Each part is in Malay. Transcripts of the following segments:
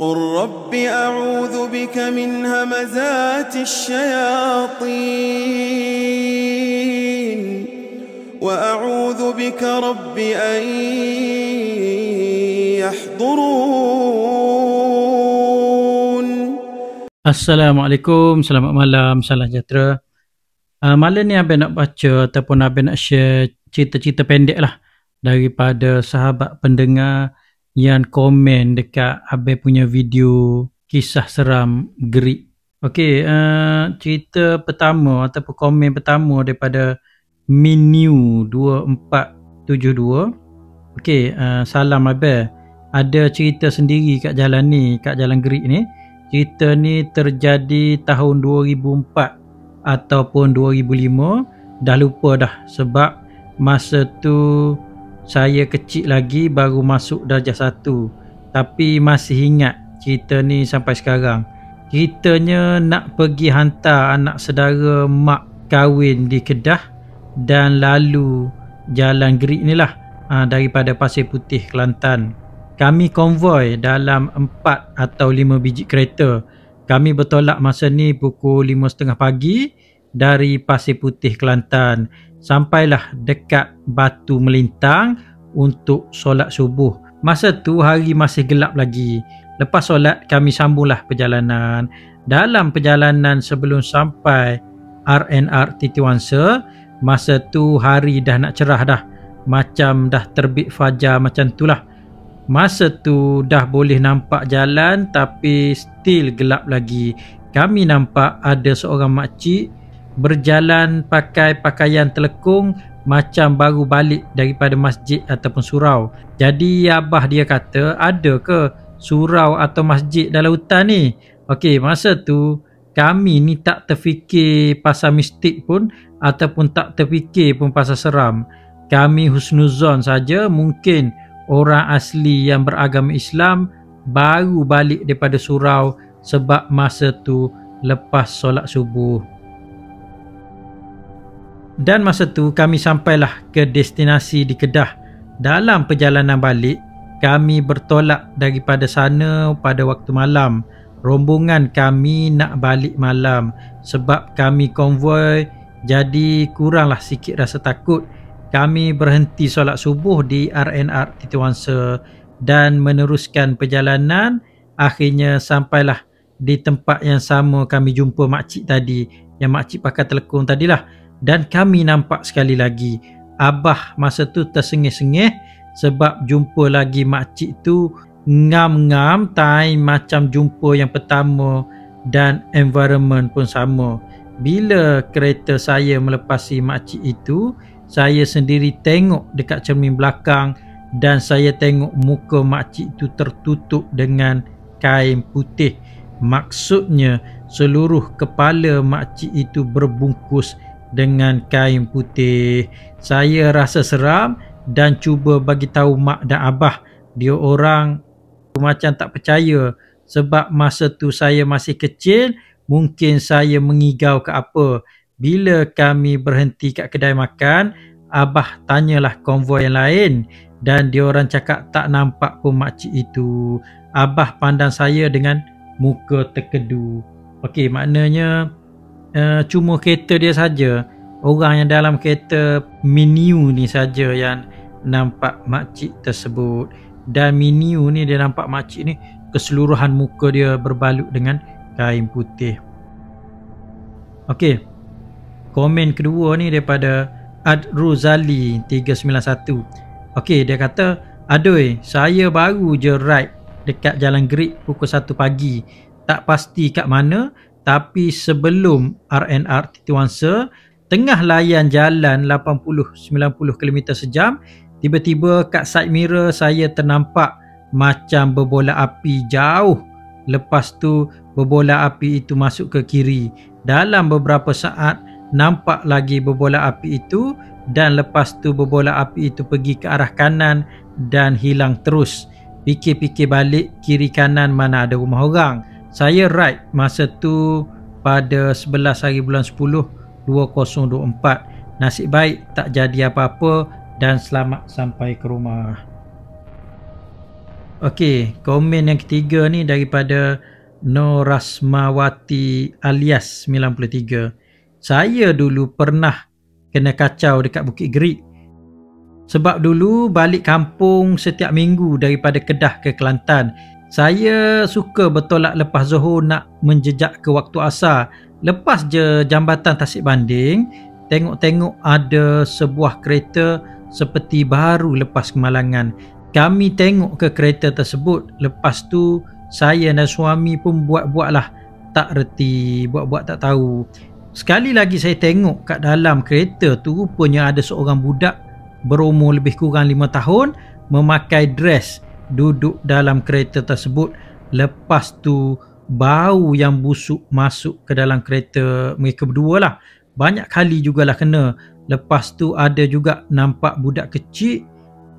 وقل رب أعوذ بك من همزات الشياطين وأعوذ بك رب أن يحضرون. Assalamualaikum, selamat malam, salam sejahtera. Malam ni Abang nak baca ataupun Abang nak share cerita-cerita pendek lah daripada sahabat pendengar yang komen dekat Abang punya video kisah seram Gerik. Okey, cerita pertama ataupun komen pertama daripada Minu2472. Okey, salam Abang. Ada cerita sendiri kat jalan ni, kat Jalan Gerik ni. Cerita ni terjadi tahun 2004 ataupun 2005. Dah lupa dah sebab masa tu saya kecil lagi, baru masuk darjah 1. Tapi masih ingat cerita ni sampai sekarang. Ceritanya nak pergi hantar anak saudara mak kahwin di Kedah dan lalu Jalan Gerik ni lah, daripada Pasir Putih, Kelantan. Kami konvoi dalam 4 atau 5 biji kereta. Kami bertolak masa ni pukul 5.30 pagi dari Pasir Putih, Kelantan. Sampailah dekat Batu Melintang untuk solat subuh. Masa tu hari masih gelap lagi. Lepas solat kami sambunglah perjalanan. Dalam perjalanan sebelum sampai RNR Titi Wangsa, masa tu hari dah nak cerah dah. Macam dah terbit fajar macam tu lah. Masa tu dah boleh nampak jalan tapi still gelap lagi. Kami nampak ada seorang makcik berjalan pakai pakaian telekung macam baru balik daripada masjid ataupun surau. Jadi abah dia kata, ada ke surau atau masjid dalam hutan ni? Okey, masa tu kami ni tak terfikir pasal mistik pun ataupun tak terfikir pun pasal seram. Kami husnuzon saja, mungkin orang asli yang beragama Islam baru balik daripada surau sebab masa tu lepas solat subuh. Dan masa tu kami sampailah ke destinasi di Kedah. Dalam perjalanan balik, kami bertolak daripada sana pada waktu malam. Rombongan kami nak balik malam sebab kami konvoi, jadi kuranglah sikit rasa takut. Kami berhenti solat subuh di RNR Titi Wangsa dan meneruskan perjalanan. Akhirnya sampailah di tempat yang sama kami jumpa makcik tadi, yang makcik pakai telekung tadilah. Dan kami nampak sekali lagi, abah masa tu tersengih-sengih sebab jumpa lagi makcik tu ngam-ngam time macam jumpa yang pertama dan environment pun sama. Bila kereta saya melepasi makcik itu, saya sendiri tengok dekat cermin belakang dan saya tengok muka makcik itu tertutup dengan kain putih. Maksudnya seluruh kepala makcik itu berbungkus dengan kain putih. Saya rasa seram dan cuba bagi tahu mak dan abah. Dia orang macam tak percaya sebab masa tu saya masih kecil, mungkin saya mengigau ke apa. Bila kami berhenti kat kedai makan, abah tanyalah konvoi yang lain dan dia orang cakap tak nampak pun makcik itu. Abah pandang saya dengan muka terkedu. Okey, maknanya cuma kereta dia saja, orang yang dalam kereta Minu ni saja yang nampak makcik tersebut. Dan Minu ni dia nampak makcik ni keseluruhan muka dia berbalut dengan kain putih. Okey, komen kedua ni daripada Adruzali 391. Okey, dia kata, aduh, saya baru je ride dekat Jalan Gerik pukul 1 pagi. Tak pasti kat mana, tapi sebelum RNR Titi Wangsa, tengah layan jalan 80-90 km sejam, tiba-tiba kat side mirror saya ternampak macam berbola api jauh. Lepas tu berbola api itu masuk ke kiri. Dalam beberapa saat nampak lagi berbola api itu dan lepas tu berbola api itu pergi ke arah kanan dan hilang terus. Fikir-fikir balik, kiri kanan mana ada rumah orang. Saya ride masa tu pada 11 hari bulan 10 2024. Nasib baik tak jadi apa-apa dan selamat sampai ke rumah. Okey, komen yang ketiga ni daripada Norasmawati alias 93. Saya dulu pernah kena kacau dekat Bukit Gerik. Sebab dulu balik kampung setiap minggu daripada Kedah ke Kelantan. Saya suka bertolak lepas Zohor nak menjejak ke waktu asar. Lepas je jambatan Tasik Banding, tengok-tengok ada sebuah kereta seperti baru lepas kemalangan. Kami tengok ke kereta tersebut. Lepas tu saya dan suami pun buat-buatlah, tak reti, buat-buat tak tahu. Sekali lagi saya tengok kat dalam kereta tu, rupanya ada seorang budak berumur lebih kurang 5 tahun memakai dress duduk dalam kereta tersebut. Lepas tu bau yang busuk masuk ke dalam kereta mereka berdua lah. Banyak kali jugalah kena. Lepas tu ada juga nampak budak kecil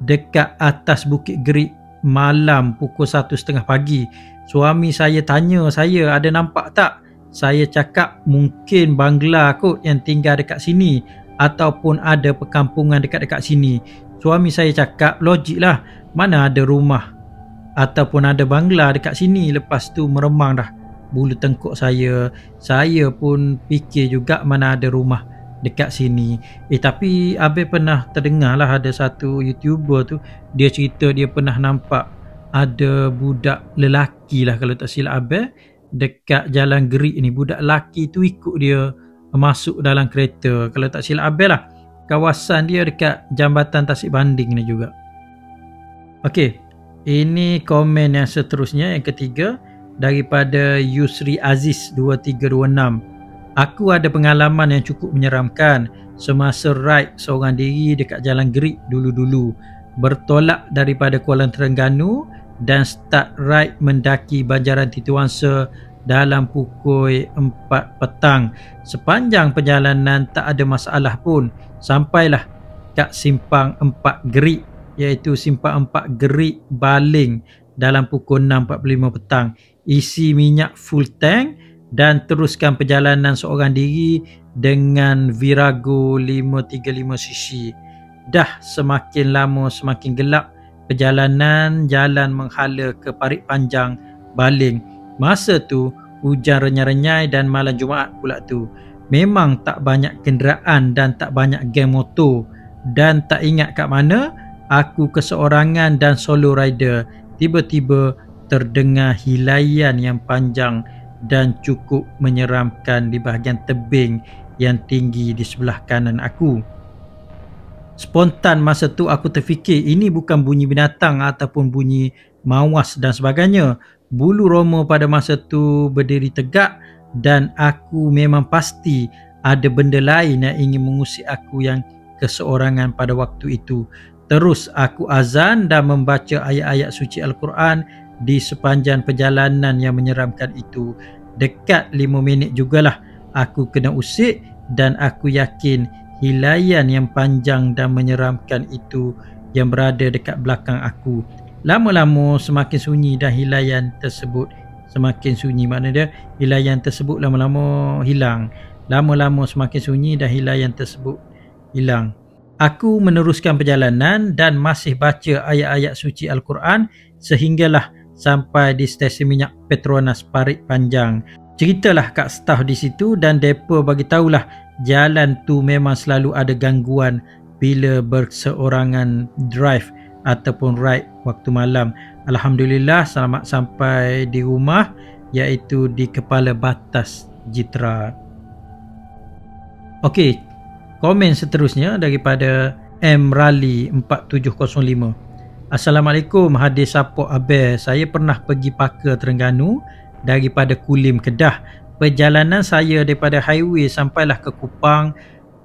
dekat atas Bukit Gerik malam pukul 1.30 pagi. Suami saya tanya saya ada nampak tak? Saya cakap mungkin Bangla kot yang tinggal dekat sini, ataupun ada perkampungan dekat-dekat sini. Suami saya cakap logik lah, mana ada rumah ataupun ada Bangla dekat sini. Lepas tu meremang dah bulu tengkuk saya. Saya pun fikir juga mana ada rumah dekat sini. Tapi Abel pernah terdengar lah ada satu YouTuber tu, dia cerita dia pernah nampak ada budak lelaki lah kalau tak silap Abel dekat Jalan Gerik ni. Budak lelaki tu ikut dia masuk dalam kereta kalau tak silap Abel lah. Kawasan dia dekat Jambatan Tasik Banding ni juga. Okey, ini komen yang seterusnya, yang ketiga, daripada Yusri Aziz 2326. Aku ada pengalaman yang cukup menyeramkan semasa ride seorang diri dekat Jalan Gerik dulu-dulu. Bertolak daripada Kuala Terengganu dan start ride mendaki Banjaran Titiwangsa dalam pukul 4 petang. Sepanjang perjalanan tak ada masalah pun. Sampailah kat Simpang 4 Gerik, iaitu Simpang 4 Gerik Baling dalam pukul 6.45 petang. Isi minyak full tank dan teruskan perjalanan seorang diri dengan Virago 535cc. Dah semakin lama semakin gelap perjalanan, jalan menghala ke Parit Panjang, Baling. Masa tu hujan renyai-renyai dan malam Jumaat pula tu. Memang tak banyak kenderaan dan tak banyak geng motor. Dan tak ingat kat mana aku keseorangan dan solo rider. Tiba-tiba terdengar hilaian yang panjang dan cukup menyeramkan di bahagian tebing yang tinggi di sebelah kanan aku. Spontan masa tu aku terfikir ini bukan bunyi binatang ataupun bunyi mawas dan sebagainya. Bulu roma pada masa tu berdiri tegak dan aku memang pasti ada benda lain yang ingin mengusik aku yang keseorangan pada waktu itu. Terus aku azan dan membaca ayat-ayat suci Al-Quran di sepanjang perjalanan yang menyeramkan itu. Dekat 5 minit jugalah aku kena usik dan aku yakin hilaian yang panjang dan menyeramkan itu yang berada dekat belakang aku. Lama-lama semakin sunyi dan hilaian tersebut semakin sunyi. Maknanya dia hilaian tersebut lama-lama hilang. Lama-lama semakin sunyi dan hilaian tersebut hilang. Aku meneruskan perjalanan dan masih baca ayat-ayat suci Al-Quran sehinggalah sampai di stesen minyak Petronas Parit Panjang. Ceritalah kat staf di situ dan depa bagi tahulah jalan tu memang selalu ada gangguan bila berseorangan drive ataupun ride waktu malam. Alhamdulillah selamat sampai di rumah, iaitu di Kepala Batas Jitra. Okey, komen seterusnya daripada M Rally 4705. Assalamualaikum hadis Sapok Abel. Saya pernah pergi Paka Terengganu daripada Kulim Kedah. Perjalanan saya daripada highway sampailah ke Kupang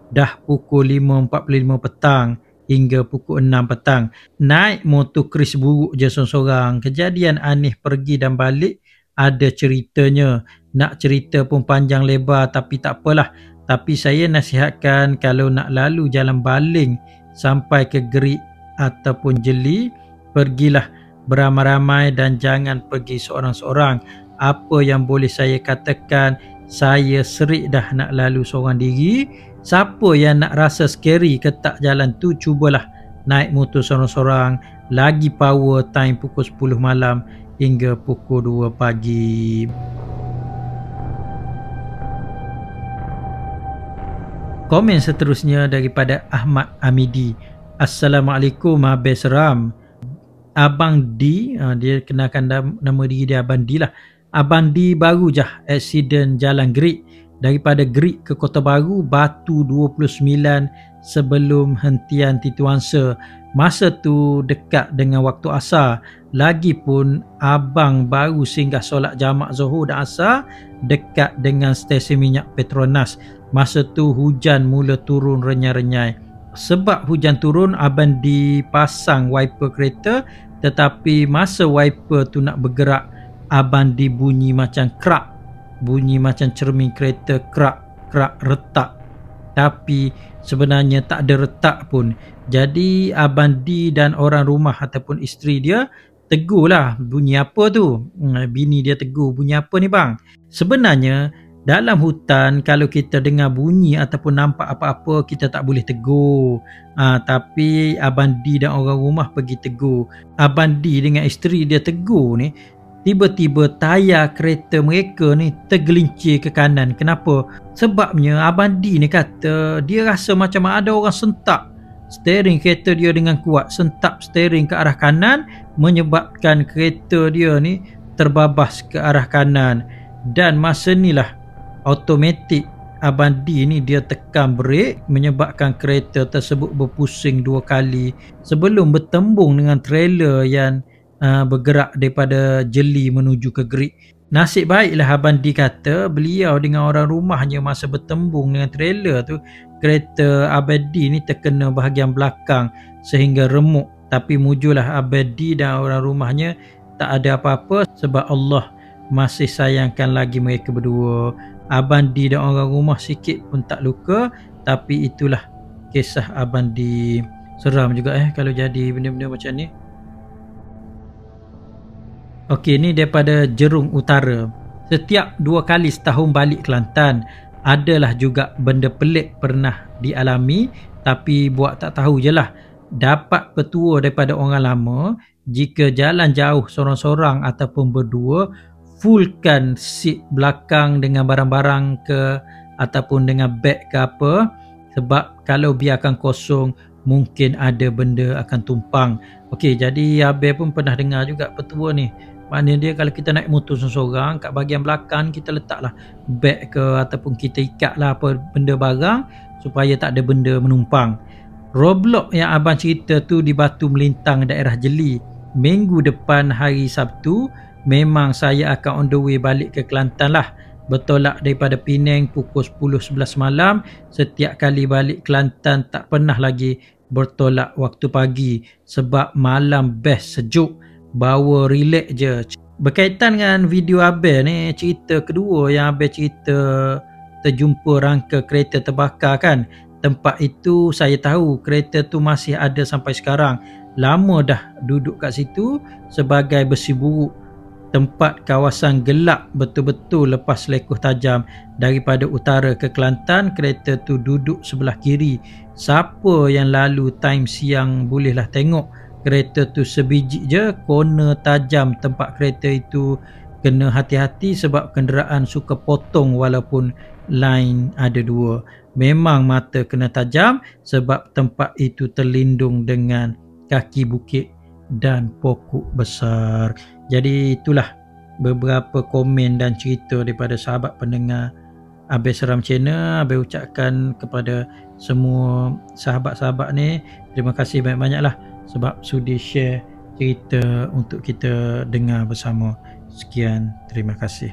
dah pukul 5.45 petang hingga pukul 6 petang. Naik motor Chris buruk je sorang-sorang. Kejadian aneh pergi dan balik ada ceritanya. Nak cerita pun panjang lebar tapi tak apalah. Tapi saya nasihatkan kalau nak lalu jalan Baling sampai ke Gerik ataupun Jeli, pergilah beramai-ramai dan jangan pergi seorang-seorang. Apa yang boleh saya katakan, saya serik dah nak lalu seorang diri. Siapa yang nak rasa scary ke tak jalan tu, cubalah naik motor sorang-sorang, lagi power time pukul 10 malam hingga pukul 2 pagi. Komen seterusnya daripada Ahmad Amidi. Assalamualaikum Abang Seram. Abang D, dia kenakan nama diri dia Abang D lah. Abang D baru je aksiden jalan Gerik daripada Gerik ke Kota Baru, Batu 29 sebelum hentian Titiwangsa. Masa tu dekat dengan waktu asar. Lagipun abang baru singgah solat jamak Zuhur dan Asar dekat dengan stesen minyak Petronas. Masa tu hujan mula turun renyai-renyai. Sebab hujan turun, abang dipasang wiper kereta, tetapi masa wiper tu nak bergerak, abang dibunyi macam krak, bunyi macam cermin kereta krak retak. Tapi sebenarnya tak ada retak pun. Jadi abang D dan orang rumah ataupun isteri dia tegurlah, bunyi apa tu? Bini dia tegur, bunyi apa ni bang? Sebenarnya dalam hutan kalau kita dengar bunyi ataupun nampak apa-apa, kita tak boleh tegur. Tapi abang D dan orang rumah pergi tegur. Abang D dengan isteri dia tegur ni, tiba-tiba tayar kereta mereka ni tergelincir ke kanan. Kenapa? Sebabnya abang D ni kata dia rasa macam ada orang sentak steering kereta dia dengan kuat, sentak steering ke arah kanan, menyebabkan kereta dia ni terbabas ke arah kanan. Dan masa ni lah automatik abang D ni dia tekan brek, menyebabkan kereta tersebut berpusing 2 kali sebelum bertembung dengan trailer yang bergerak daripada Jeli menuju ke Gerik. Nasib baiklah abang D kata beliau dengan orang rumahnya masa bertembung dengan trailer tu, kereta abang D ni terkena bahagian belakang sehingga remuk. Tapi mujulah abang D dan orang rumahnya tak ada apa-apa sebab Allah masih sayangkan lagi mereka berdua. Abang D dan orang rumah sikit pun tak luka. Tapi itulah kisah abang D. Seram juga kalau jadi benda-benda macam ni. Okey, ni daripada Jerung Utara. Setiap 2 kali setahun balik Kelantan, adalah juga benda pelik pernah dialami, tapi buat tak tahu je lah. Dapat petua daripada orang lama, jika jalan jauh sorang-sorang ataupun berdua, fullkan seat belakang dengan barang-barang ke ataupun dengan beg ke apa, sebab kalau biarkan kosong mungkin ada benda akan tumpang. Okey, jadi Abel pun pernah dengar juga petua ni. Maknanya dia kalau kita naik motor seorang, kat bahagian belakang kita letaklah beg ke ataupun kita ikatlah apa benda barang supaya tak ada benda menumpang. Roadblock yang abang cerita tu di Batu Melintang daerah Jeli. Minggu depan hari Sabtu memang saya akan on the way balik ke Kelantan lah. Bertolak daripada Penang pukul 10-11 malam. Setiap kali balik Kelantan tak pernah lagi bertolak waktu pagi sebab malam best, sejuk, bawa relax je. Berkaitan dengan video Abel ni, cerita kedua yang Abel cerita terjumpa rangka kereta terbakar kan. Tempat itu saya tahu kereta tu masih ada sampai sekarang. Lama dah duduk kat situ sebagai besi buruk. Tempat kawasan gelap betul-betul lepas lekoh tajam. Daripada utara ke Kelantan, kereta tu duduk sebelah kiri. Siapa yang lalu time siang bolehlah tengok. Kereta tu sebiji je, corner tajam tempat kereta itu. Kena hati-hati sebab kenderaan suka potong walaupun line ada 2. Memang mata kena tajam sebab tempat itu terlindung dengan kaki bukit dan pokok besar. Jadi itulah beberapa komen dan cerita daripada sahabat pendengar Abel Seram Channel. Abel ucapkan kepada semua sahabat-sahabat ni, terima kasih banyak-banyaklah sebab sudi share cerita untuk kita dengar bersama. Sekian, terima kasih.